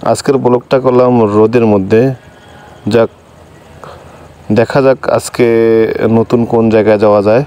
আজকের ব্লগটা করলাম রোদের মধ্যে। যাক, দেখা যাক আজকে নতুন কোন জায়গায় যাওয়া যায়।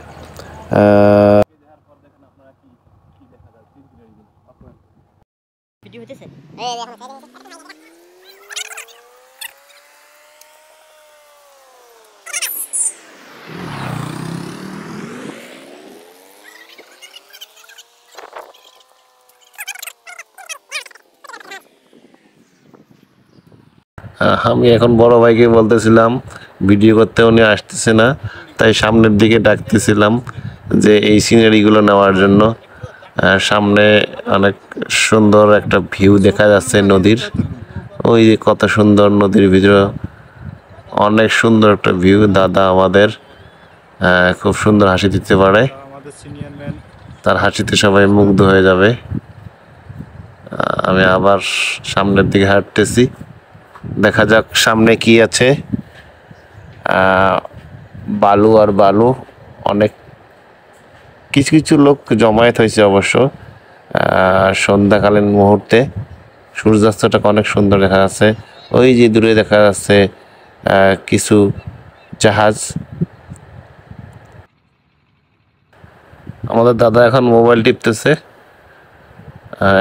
আমি এখন বড় ভাইকে বলতেছিলাম ভিডিও করতে, উনি আসতেছে না, তাই সামনের দিকে ডাকতেছিলাম যে এই সিনারিগুলো নেওয়ার জন্য। সামনে অনেক সুন্দর একটা ভিউ দেখা যাচ্ছে নদীর। ওই যে কত সুন্দর নদীর ভিতরে, অনেক সুন্দর একটা ভিউ। দাদা আমাদের খুব সুন্দর হাসি দিতে পারে, তার হাসিতে সবাই মুগ্ধ হয়ে যাবে। আমি আবার সামনের দিকে হাঁটতেছি, দেখা যাক সামনে কি আছে। বালু আর বালু, অনেক কিছু কিছু লোক জমায়েত হয়েছে অবশ্য। সন্ধ্যাকালীন মুহূর্তে সূর্যাস্তটাকে অনেক সুন্দর দেখা যাচ্ছে। ওই যে দূরে দেখা যাচ্ছে কিছু জাহাজ। আমাদের দাদা এখন মোবাইল টিপতেছে,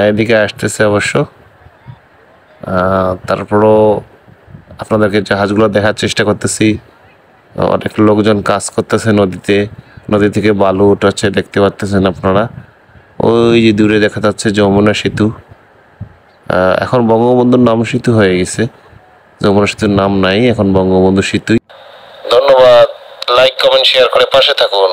এদিকে আসতেছে অবশ্য। তারপরও আপনাদেরকে জাহাজগুলো দেখার চেষ্টা করতেছি। অনেক লোকজন কাজ করতেছে নদীতে, নদী থেকে বালু উঠাচ্ছে, দেখতে পাচ্ছেন আপনারা। ওই যে দূরে দেখা যাচ্ছে যমুনা সেতু। এখন বঙ্গবন্ধুর নাম সেতু হয়ে গেছে, যমুনা সেতুর নাম নাই, এখন বঙ্গবন্ধু সেতুই। ধন্যবাদ, লাইক কমেন্ট শেয়ার করে পাশে থাকুন।